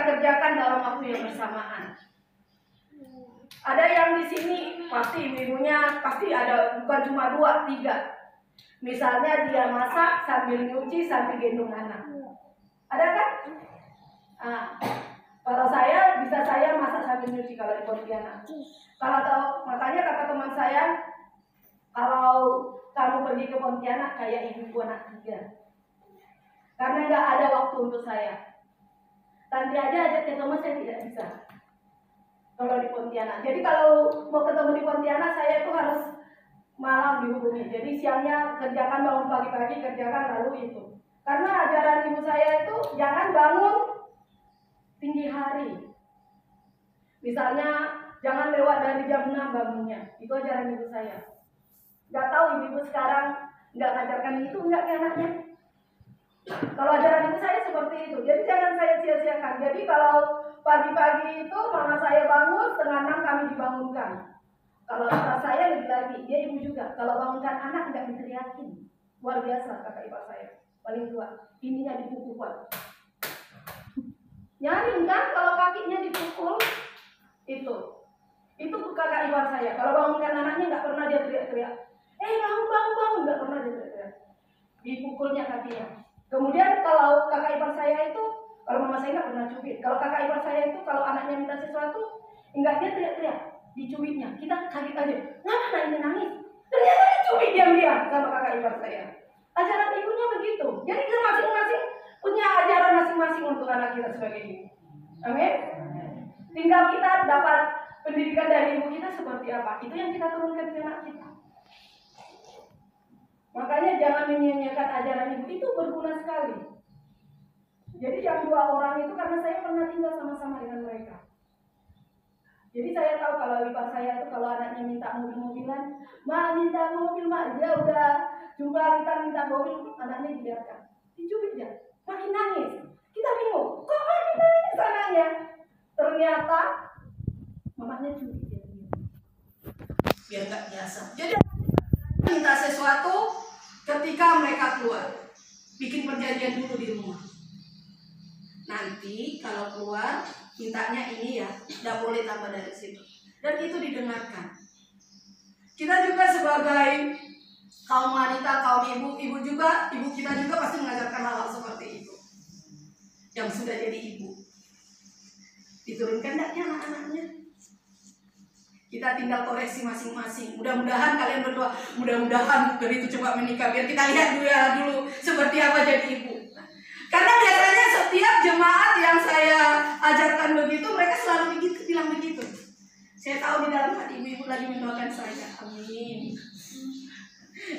kerjakan dalam waktu yang bersamaan. Ada yang di sini pasti ibunya pasti ada, bukan cuma 2, 3. Misalnya dia masak sambil nyuci sambil gendong anak. Ada kan? Kalau saya bisa saya masak sambil nyuci kalau di Pontianak. Makanya kata teman saya, kalau kamu pergi ke Pontianak kayak ibuku anak 3. Karena nggak ada waktu untuk saya. Tanti aja ajak ketemu saya tidak bisa. Kalau di Pontianak. Jadi kalau mau ketemu di Pontianak saya itu harus malam dihubungi. Jadi siangnya kerjakan, bangun pagi-pagi kerjakan, lalu itu. Karena ajaran ibu saya itu jangan bangun tinggi hari. Misalnya jangan lewat dari jam 6 bangunnya. Itu ajaran ibu saya. Gak tahu ibu sekarang nggak ngajarkan itu nggak ke anaknya. Kalau ajaran ibu saya seperti itu. Jadi jangan saya sia-siakan. Jadi kalau pagi-pagi itu mama saya bangun, 5:30 kami dibangunkan. Kalau kakak saya lebih lagi, dia ibu juga. Kalau bangunkan anak nggak diteriakin. Luar biasa kakak ipar saya. Paling tua. Ininya dipukul. Nyaring kan kalau kakinya dipukul itu. Itu kakak ipar saya. Kalau bangunkan anaknya nggak pernah dia teriak-teriak. Bangun, nggak pernah dia teriak-teriak. Dipukulnya kakinya. Kemudian kalau kakak ipar saya itu, kalau mama saya nggak pernah cubit. Kalau kakak ipar saya itu, kalau anaknya minta sesuatu, enggak dia teriak-teriak, dicubitnya. Kita kaget aja, kenapa ini nangis? Ternyata dicubit diam-diam sama kakak ipar saya. Ajaran ibunya begitu. Jadi kita masing-masing punya ajaran masing-masing untuk anak kita sebagai ibu. Amin. Tinggal kita dapat pendidikan dari ibu kita seperti apa. Itu yang kita turunkan ke anak kita. Makanya jangan menyia-nyiakan ajaran ibu, itu berguna sekali. Jadi yang 2 orang itu karena saya pernah tinggal sama-sama dengan mereka. Jadi saya tahu kalau ipar saya itu kalau anaknya minta mobil-mobilan, "Ma, minta mobil, Ma." Dia udah jumpa kita minta mobil, anaknya dibiarkan. Dicubit dia, makin nangis. Kita bingung, kok makin nangis anaknya? Ternyata mamanya cubit dia. Biar gak biasa. Jadi minta sesuatu ketika mereka keluar, bikin perjanjian dulu di rumah. Nanti kalau keluar mintanya ini ya, tidak boleh tambah dari situ. Dan itu didengarkan. Kita juga sebagai kaum wanita, kaum ibu kita juga pasti mengajarkan hal-hal seperti itu. Yang sudah jadi ibu, diturunkan enggaknya anak-anaknya? Kita tinggal koreksi masing-masing. Mudah-mudahan kalian berdoa, mudah-mudahan begitu cepat menikah, biar kita lihat dulu seperti apa jadi ibu. Karena biasanya setiap jemaat yang saya ajarkan begitu, mereka selalu bilang begitu. Saya tahu di dalam hati ibu lagi mendoakan saya. Amin.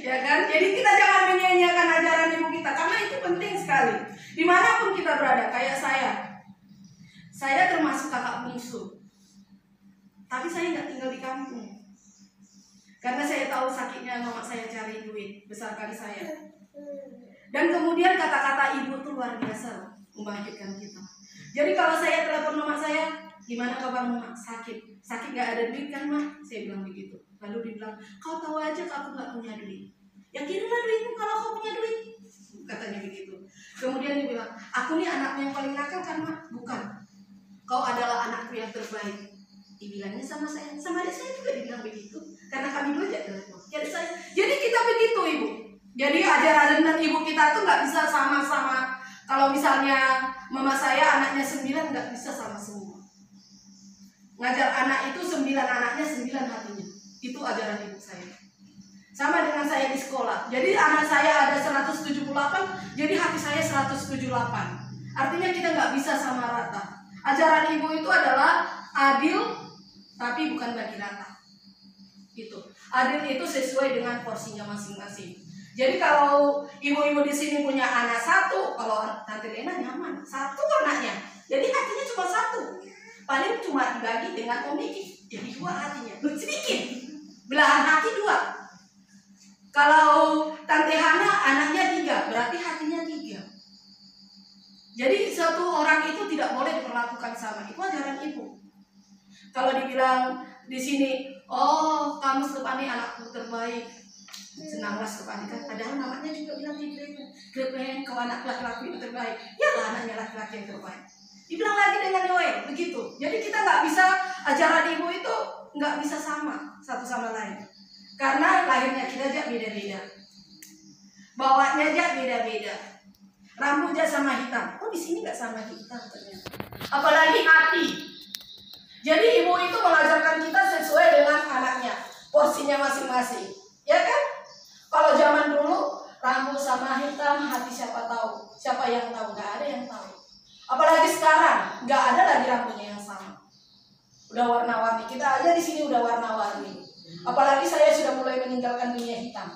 Ya kan? Jadi kita jangan menyia-nyiakan ajaran ibu kita, karena itu penting sekali. Dimanapun kita berada, kayak saya termasuk kakak bungsu. Tapi saya nggak tinggal di kampung. Karena saya tahu sakitnya mama saya cari duit, besarkan saya. Dan kemudian kata-kata ibu tuh luar biasa membangkitkan kita. Jadi kalau saya telepon mama saya, "Gimana kabar Mak? Sakit? Sakit nggak ada duit kan Mak?" Saya bilang begitu. Lalu dia bilang, "Kau tahu aja aku nggak punya duit. Ya kirimlah duitmu kalau kau punya duit." Katanya begitu. Kemudian dia bilang, "Aku nih anakmu yang paling nakal kan Mak?" "Bukan. Kau adalah anakku yang terbaik." Dibilangnya sama saya juga dibilang begitu. Karena kami 2 telepon. Jadi kita begitu ibu. Jadi ajaran dan ibu kita tuh nggak bisa sama-sama. Kalau misalnya mama saya anaknya 9 nggak bisa sama semua. Ngajar anak itu 9 anaknya 9 hatinya. Itu ajaran ibu saya. Sama dengan saya di sekolah. Jadi anak saya ada 178, jadi hati saya 178. Artinya kita nggak bisa sama rata. Ajaran ibu itu adalah adil, tapi bukan bagi rata. Itu adil itu sesuai dengan porsinya masing-masing. Jadi kalau ibu-ibu di sini punya anak 1, kalau Tante Lena nyaman 1 anaknya, jadi hatinya cuma 1, paling cuma dibagi dengan Om Niki, jadi 2 hatinya, sedikit, belahan hati 2. Kalau Tante Hana anaknya 3, berarti hatinya 3. Jadi satu orang itu tidak boleh diperlakukan sama. Itu ajaran ibu. Kalau dibilang di sini, "Oh, kamu Stefani anakku terbaik," senanglah Stefani kan. Padahal namanya juga bilang di Grepen, "Kau anak laki-laki yang terbaik." Ya lah, anaknya laki-laki yang terbaik. Dibilang lagi dengan Yoel, begitu. Jadi kita nggak bisa, ajaran ibu itu nggak bisa sama satu sama lain. Karena lahirnya kita aja beda-beda. Bawanya aja beda-beda. Rambut aja sama hitam. Oh di sini nggak sama hitam ternyata. Apalagi hati. Jadi ibu itu mengajarkan kita sesuai dengan anaknya. Porsinya masing-masing. Ya kan? Kalau zaman dulu rambut sama hitam, hati siapa tahu? Siapa yang tahu? Nggak ada yang tahu. Apalagi sekarang, nggak ada lagi rambutnya yang sama. Udah warna-warni. Kita aja di sini udah warna-warni. Apalagi saya sudah mulai meninggalkan dunia hitam.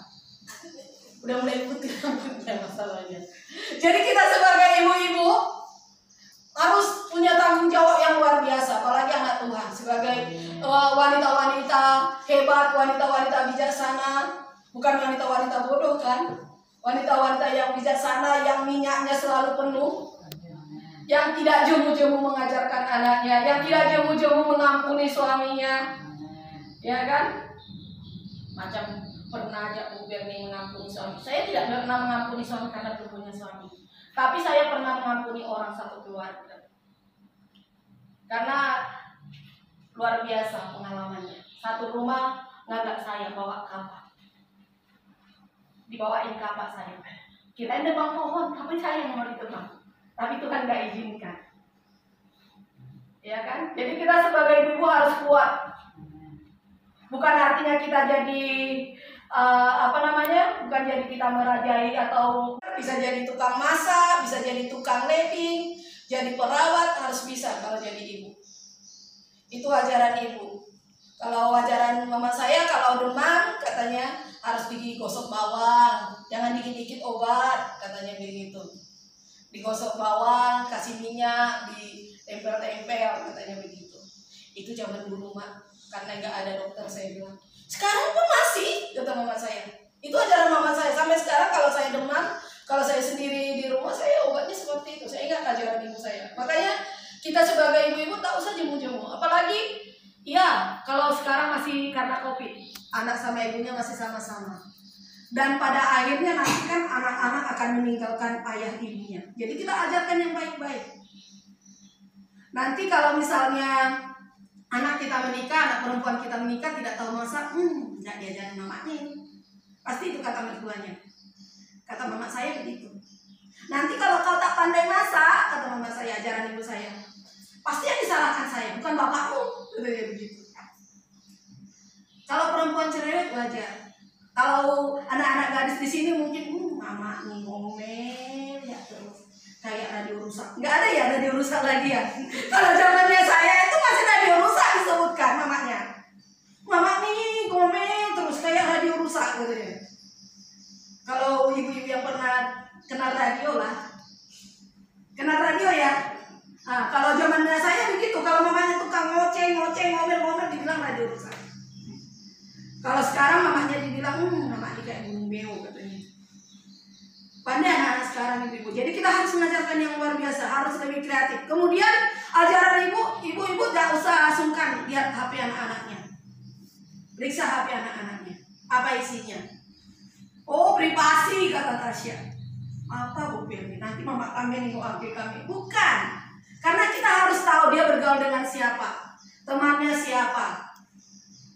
Udah mulai putih rambutnya masalahnya. Jadi kita sebagai ibu-ibu harus punya tanggung jawab yang luar biasa. Apalagi anak Tuhan. Sebagai wanita-wanita hebat, wanita-wanita bijaksana. Bukan wanita-wanita bodoh kan? Wanita-wanita yang bijaksana, yang minyaknya selalu penuh. Yang tidak jemu-jemu mengajarkan anaknya, yang tidak jemu-jemu mengampuni suaminya, ya kan? Macam pernah aja Bu Berni mengampuni suami. Saya tidak pernah mengampuni suami karena belum punya suami, tapi saya pernah mengampuni orang satu keluarga. Karena luar biasa pengalamannya. Satu rumah ngajak saya bawa kapak, dibawain kapak saya. Kirain nebang pohon, tapi saya yang mau ditebang. Tapi Tuhan gak izinkan. Ya kan? Jadi kita sebagai ibu harus kuat. Bukan artinya kita jadi bukan jadi kita merajai atau bisa jadi tukang masak, bisa jadi tukang leading, jadi perawat, harus bisa kalau jadi ibu. Itu ajaran ibu. Kalau ajaran mama saya, kalau demam katanya harus digosok bawang, jangan dikit-dikit obat, katanya begitu. Digosok bawang, kasih minyak, ditempel-tempel, katanya begitu. Itu zaman dulu mak, karena nggak ada dokter, saya bilang. Sekarang pun masih, kata mama saya. Itu ajaran mama saya. Sampai sekarang kalau saya demam, kalau saya sendiri di rumah, saya obatnya seperti itu. Saya ingat ajaran ibu saya. Makanya kita sebagai ibu-ibu tak usah jemu-jemu. Apalagi, ya kalau sekarang masih karena COVID, anak sama ibunya masih sama-sama. Dan pada akhirnya nanti kan anak-anak akan meninggalkan ayah ibunya. Jadi kita ajarkan yang baik-baik. Nanti kalau misalnya anak kita menikah, anak perempuan kita menikah tidak tahu masak, nggak diajarin mamanya ini. Pasti itu kata mertuanya. Kata mama saya begitu. Nanti kalau kau tak pandai masak, kata mama saya, ajaran ibu saya, pasti yang disalahkan saya, bukan bapakmu. Katanya begitu. Kalau perempuan cerewet wajar. Kalau anak-anak gadis di sini mungkin mama nih ngomel ya terus kayak radio rusak. Nggak ada ya radio rusak lagi ya. Kalau zamannya saya itu masih radio rusak disebutkan mamanya. Mama nih ngomel terus kayak radio rusak gitu ya. Kalau ibu-ibu yang pernah kenal radio lah, kenal radio ya. Nah, kalau zamannya saya begitu, kalau mamanya tukang ngoceng, ngomel, dibilang radio rusak. Kalau sekarang mamanya dibilang, mamanya kayak gunung beo katanya. Pandai anak-anak sekarang ibu-ibu. Jadi kita harus mengajarkan yang luar biasa, harus lebih kreatif. Kemudian ajaran ibu-ibu gak usah sungkan lihat HP anak-anaknya. Periksa HP anak-anaknya. Apa isinya? Oh, privasi kata Tasya. Apa Bu Firly? Nanti mama kami nih HP kami. Bukan. Karena kita harus tahu dia bergaul dengan siapa, temannya siapa.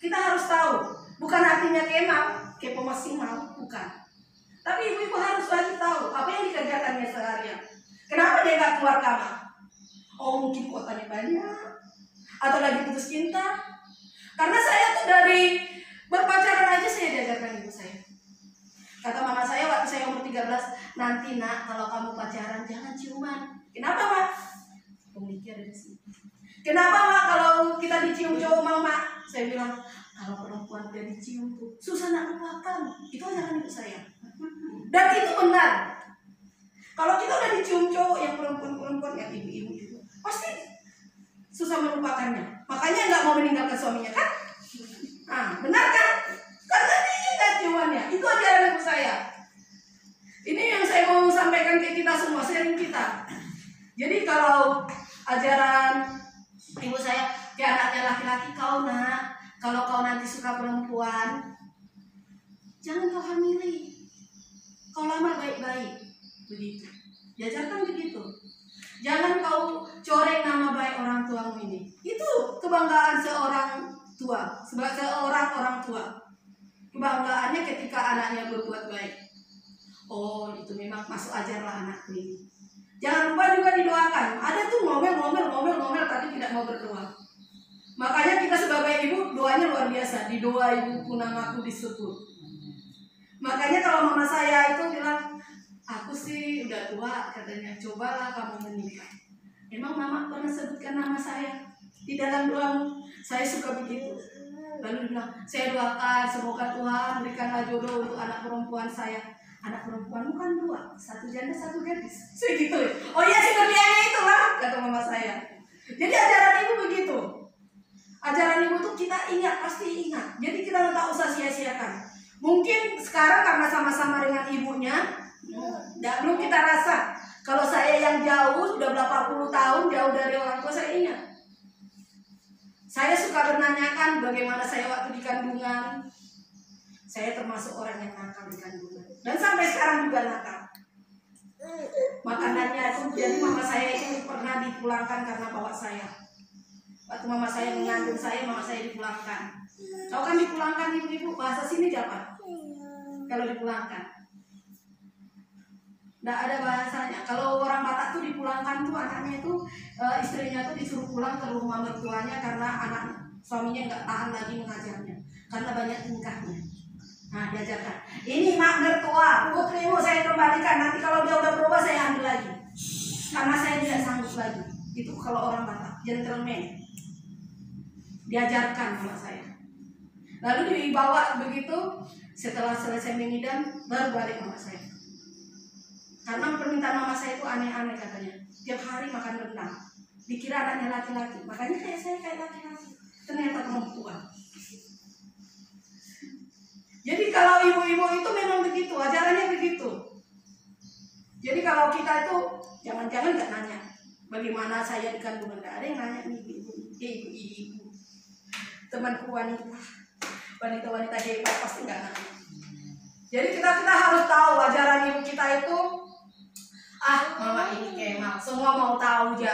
Kita harus tahu. Bukan artinya kepo maksimal, bukan. Tapi ibu-ibu harus lagi tahu apa yang dikerjakannya seharian. Kenapa dia nggak keluar kamar? Oh mungkin kuotanya banyak, atau lagi putus cinta. Karena saya tuh dari berpacaran aja saya diajarkan ibu saya. Kata mama saya waktu saya umur 13, nanti nak kalau kamu pacaran jangan ciuman. Kenapa mak? Pemikir dari sini. Kenapa mak kalau kita dicium cowok mama? Saya bilang kalau perempuan udah dicium tuh susah nak lupakan. Itu ajaran ibu saya. Dan itu benar. Kalau kita udah dicium cowok yang perempuan yang ibu-ibu itu pasti susah melupakannya. Makanya nggak mau meninggalkan suaminya kan? Nah, benar kan? Karena dia ciumannya. Itu ajaran ibu saya. Ini yang saya mau sampaikan ke kita semua, sharing kita. Jadi kalau ajaran ibu saya ke anaknya laki-laki, kau nak, kalau kau nanti suka perempuan, jangan kau hamili, kau lamar baik-baik, begitu. Diajarkan begitu. Jangan kau coret kebanggaan seorang tua, sebagai seorang orang tua. Kebanggaannya ketika anaknya berbuat baik. Oh, itu memang masuk ajarlah anakku ini. Jangan lupa juga didoakan. Ada tuh ngomel tapi tidak mau berdoa. Makanya kita sebagai ibu doanya luar biasa. Di doa ibuku namaku disebut. Makanya kalau mama saya itu bilang, aku sih udah tua katanya, cobalah kamu menikah. Emang mama pernah sebutkan nama saya di dalam doamu? Saya suka begitu. Lalu bilang, saya doakan semoga Tuhan berikanlah jodoh untuk anak perempuan saya. Anak perempuanmu kan 2, 1 janda 1 gadis. Saya gitu. Oh iya sih kerjanya itu lah, kata mama saya. Jadi ajaran ibu begitu. Ajaran ibu tuh kita ingat, pasti ingat. Jadi kita tak usah sia-siakan. Mungkin sekarang karena sama-sama dengan ibunya, belum kita rasa. Kalau saya yang jauh, sudah berapa puluh tahun jauh dari orang tua, saya ingat. Saya suka menanyakan bagaimana saya waktu di kandungan. Saya termasuk orang yang nakal di kandungan. Dan sampai sekarang juga nakal. Makanannya itu, jadi mama saya itu pernah dipulangkan karena bawa saya. Waktu mama saya mengandung saya, mama saya dipulangkan. Tahu kan dipulangkan ibu-ibu, bahasa sini apa? Kalau dipulangkan. Nggak ada bahasanya. Kalau orang Batak tuh dipulangkan tuh anaknya itu istrinya tuh disuruh pulang ke rumah mertuanya karena anak suaminya nggak tahan lagi mengajarnya karena banyak tingkahnya. Nah diajarkan. Ini mak mertua, putrimu saya kembalikan. Nanti kalau dia udah berubah saya ambil lagi. Karena saya tidak sanggup lagi. Itu kalau orang Batak, gentleman. Diajarkan sama saya. Lalu dibawa begitu. Setelah selesai mengidam baru balik mama saya. Karena permintaan mama saya itu aneh-aneh katanya. Tiap hari makan rendang. Dikira anaknya laki-laki. Makanya kayak saya kayak laki-laki. Ternyata perempuan. Jadi kalau ibu-ibu itu memang begitu. Ajarannya begitu. Jadi kalau kita itu jangan-jangan gak nanya. Bagaimana saya di kandungan. Gak ada yang nanya nih ibu-ibu. Temanku wanita. Wanita-wanita hebat pasti gak nanya. Jadi kita harus tahu ajaran ibu kita itu. Mama ini kemal, semua mau tahu ja.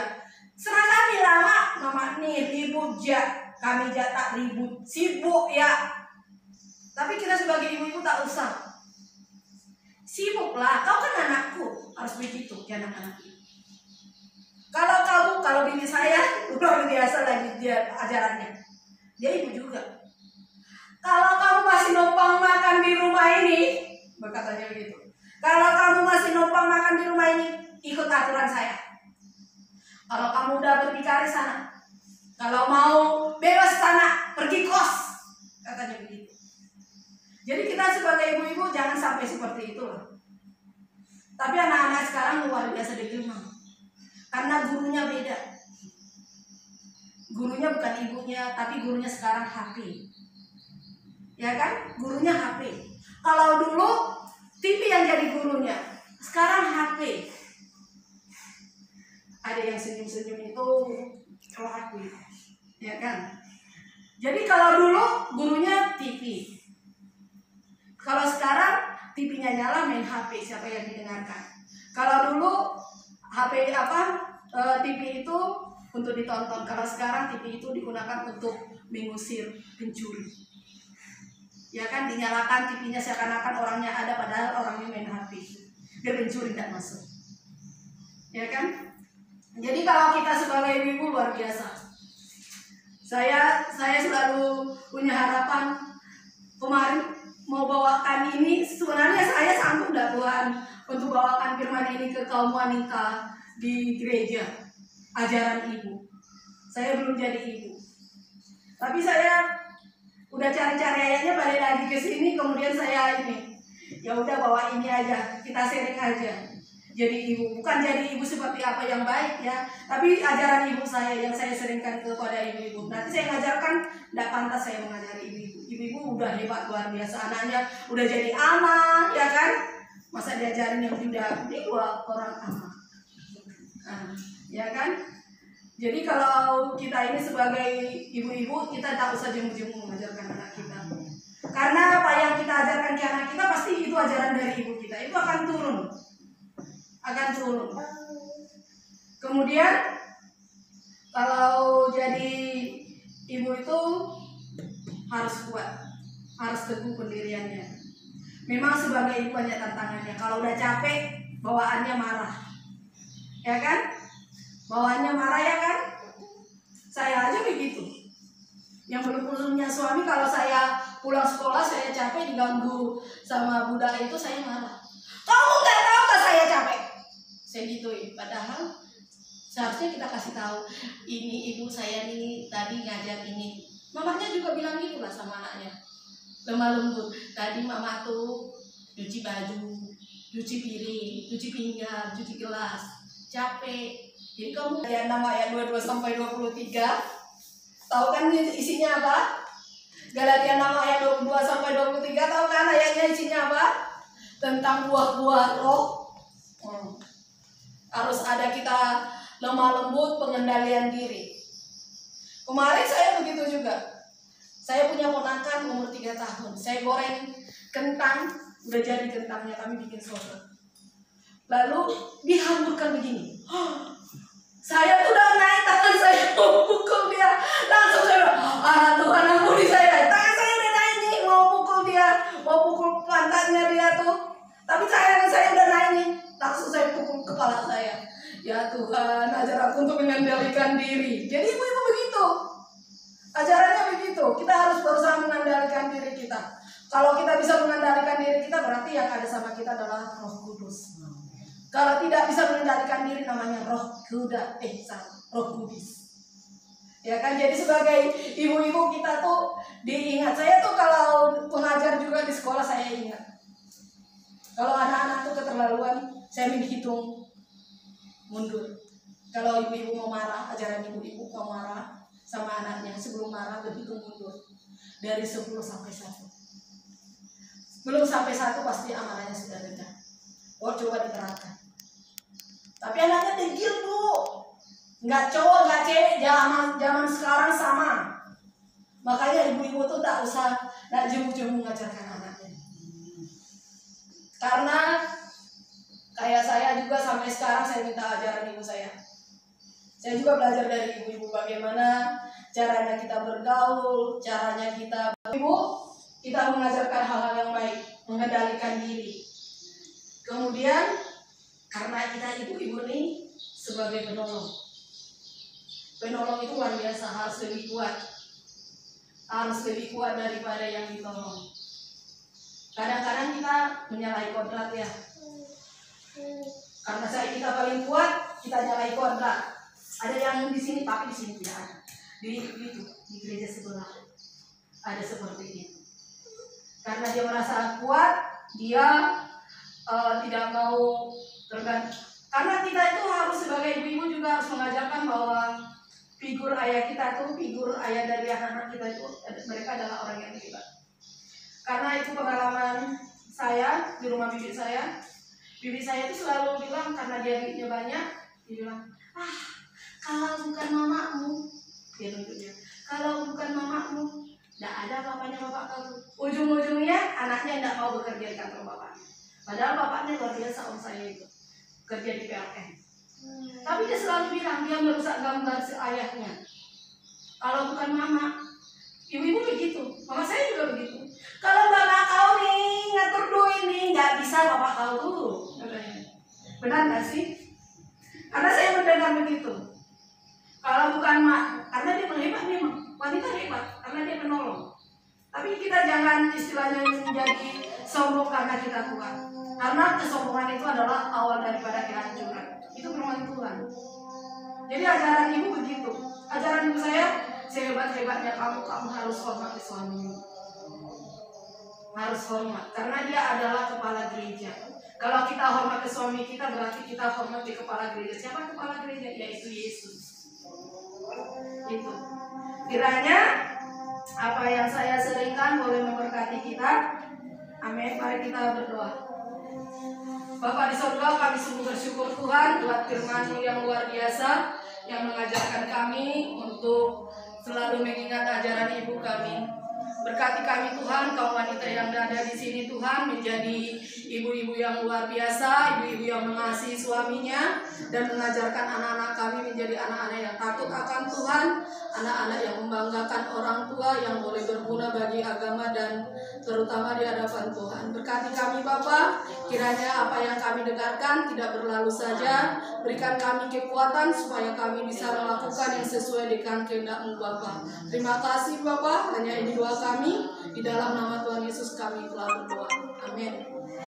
Serah kami lama, mama nih ribut ja, kami ja tak ribut, sibuk ya. Tapi kita sebagai ibu-ibu tak usah. Sibuklah, kau kan anakku, harus begitu ya anak-anak. Kalau bini saya luar biasa lagi dia ajarannya. Dia ibu juga. Kalau kamu masih numpang makan di rumah ini, berkatanya begitu. Kalau kamu masih numpang makan di rumah ini, ikut aturan saya. Kalau kamu udah berdikari sana, kalau mau bebas sana, pergi kos, katanya begitu. Jadi kita sebagai ibu-ibu jangan sampai seperti itu. Tapi anak-anak sekarang luar biasa digemar, karena gurunya beda. Gurunya bukan ibunya, tapi gurunya sekarang HP. Ya kan? Gurunya HP. Kalau dulu TV yang jadi gurunya, sekarang HP. Ada yang senyum-senyum itu kalau aku, ya kan? Jadi kalau dulu gurunya TV, kalau sekarang TV-nya nyala main HP, siapa yang didengarkan? Kalau dulu HP TV itu untuk ditonton, kalau sekarang TV itu digunakan untuk mengusir pencuri. Ya kan, dinyalakan TV-nya seakan-akan orangnya ada padahal orangnya main HP. Dia pencuri tidak masuk. Ya kan? Jadi kalau kita sebagai ibu luar biasa. Saya selalu punya harapan kemarin mau bawakan ini, sebenarnya saya sanggup enggak Tuhan untuk bawakan firman ini ke kaum wanita di gereja. Ajaran ibu. Saya belum jadi ibu. Tapi saya udah cari-cari ayatnya, balik lagi ke sini, kemudian saya ini ya udah bawa ini aja, kita sharing aja. Jadi ibu, bukan jadi ibu seperti apa yang baik ya, tapi ajaran ibu saya yang saya seringkan kepada ibu-ibu. Nanti saya ngajarkan, tidak pantas saya mengajari ibu-ibu. Ibu-ibu udah hebat luar biasa, anaknya udah jadi anak, ya kan? Masa diajarin yang udah dua orang anak, ya kan? Jadi kalau kita ini sebagai ibu-ibu, kita tak usah jemu-jemu mengajarkan anak kita. Karena apa yang kita ajarkan ke anak kita pasti itu ajaran dari ibu kita. Itu akan turun. Kemudian kalau jadi ibu itu harus kuat, harus teguh pendiriannya. Memang sebagai ibu banyak tantangannya. Kalau udah capek, bawaannya marah, ya kan? Bawaannya marah, ya kan? Saya aja begitu. Yang belum punya suami, kalau saya pulang sekolah saya capek diganggu sama budak itu, saya marah. Kamu nggak tahu kan saya capek? Saya gituin. Padahal seharusnya kita kasih tahu, ini ibu saya nih tadi ngajar ini. Mamanya juga bilang gitu lah sama anaknya, lemah lembut. Tadi mama tuh cuci baju, cuci piring, cuci pinggan, cuci gelas, capek. Jadi kamu ayat 6 ayat 22 sampai 23. Tahu kan isinya apa? Galatia 6 ayat 22 sampai 23. Tahu kan ayatnya isinya apa? Tentang buah-buah roh. Harus ada kita lemah lembut, pengendalian diri. Kemarin saya begitu juga. Saya punya ponakan umur 3 tahun. Saya goreng kentang, udah jadi kentangnya, kami bikin soto. Lalu dihamburkan begini. Saya tuh udah naik tangan saya mau pukul dia. Langsung saya bilang, Tuhan ampuni saya. Tangan saya udah naik nih, mau pukul dia, mau pukul pantatnya dia tuh. Tapi saya udah naik nih. Langsung saya pukul kepala saya. Ya Tuhan, ajar aku untuk mengendalikan diri. Jadi ibu-ibu begitu. Ajarannya begitu. Kita harus berusaha mengendalikan diri kita. Kalau kita bisa mengendalikan diri kita, berarti yang ada sama kita adalah Roh Kudus. Kalau tidak bisa mengendalikan diri, namanya Roh Kudus. Ya kan, jadi sebagai ibu-ibu kita tuh diingat. Saya tuh kalau mengajar juga di sekolah saya ingat. Kalau anak-anak tuh keterlaluan, saya menghitung mundur. Kalau ibu-ibu mau marah, ajaran ibu-ibu mau marah sama anaknya, sebelum marah berhitung mundur dari 10 sampai 1. Belum sampai 1 pasti amarahnya sudah reda. Coba diterapkan. Tapi anaknya degil, Bu. Nggak cowok, nggak cewek, zaman sekarang sama. Makanya ibu-ibu tuh tak usah jemu-jemu mengajarkan anaknya. Karena kayak saya juga sampai sekarang saya minta ajaran ibu saya. Saya juga belajar dari ibu-ibu bagaimana caranya kita bergaul, caranya kita kita mengajarkan hal-hal yang baik, mengendalikan diri. Kemudian karena kita ibu-ibu nih sebagai penolong. Penolong itu luar biasa, harus lebih kuat. Harus lebih kuat daripada yang ditolong. Kadang-kadang kita menyalahi kodrat ya. Karena kita paling kuat, kita nyalahi kodrat. Ada yang di sini, tapi di sini tidak ada. Di gereja sebelah ada seperti itu. Karena dia merasa kuat, dia tidak mau tergantung. Karena kita itu harus sebagai ibu-ibu juga harus mengajarkan bahwa figur ayah kita itu, figur ayah dari anak-anak kita itu, mereka adalah orang yang hebat. Karena itu pengalaman saya di rumah bibi saya. Bibi saya itu selalu bilang, karena dia duitnya banyak, dia bilang, kalau bukan mamamu, dia nunjuknya, kalau bukan mamamu, tidak ada bapaknya bapak kamu. Ujung-ujungnya anaknya tidak mau bekerja di kantor bapaknya. Padahal bapaknya luar biasa om saya itu, kerja di PLN. Tapi dia selalu bilang, dia merusak gambar si ayahnya. Kalau bukan mama, ibu-ibu begitu, mama saya juga begitu. Kalau bapak kau nih ngatur duit nih, nggak bisa bapak kau dulu. Benar nggak sih? Karena saya mendengar begitu. Kalau bukan karena dia hebat memang, wanita hebat, karena dia penolong. Tapi kita jangan istilahnya menjadi sombong karena kita kuat. Karena kesombongan itu adalah awal daripada kehancuran. Itu firman Tuhan. Jadi ajaran ibu begitu. Ajaran ibu saya, sehebat-hebatnya kamu harus hormati suamimu. Harus hormat, karena dia adalah kepala gereja. Kalau kita hormat ke suami kita, berarti kita hormati kepala gereja. Siapa kepala gereja? Yaitu Yesus. Itu. Kiranya apa yang saya seringkan boleh memberkati kita. Amin. Mari kita berdoa. Bapa di surga, kami sungguh bersyukur Tuhan buat firman-Mu yang luar biasa, yang mengajarkan kami untuk selalu mengingat ajaran ibu kami. Berkati kami Tuhan, kaum wanita yang ada di sini Tuhan, menjadi ibu-ibu yang luar biasa, ibu-ibu yang mengasihi suaminya, dan mengajarkan anak-anak kami menjadi anak-anak yang takut akan Tuhan, anak-anak yang membanggakan orang tua, yang boleh berguna bagi agama dan terutama di hadapan Tuhan. Berkati kami Bapa, kiranya apa yang kami dengarkan tidak berlalu saja, berikan kami kekuatan supaya kami bisa melakukan yang sesuai dengan kehendak-Mu Bapa. Terima kasih Bapa, hanya ini doa kami, di dalam nama Tuhan Yesus kami telah berdoa. Amin.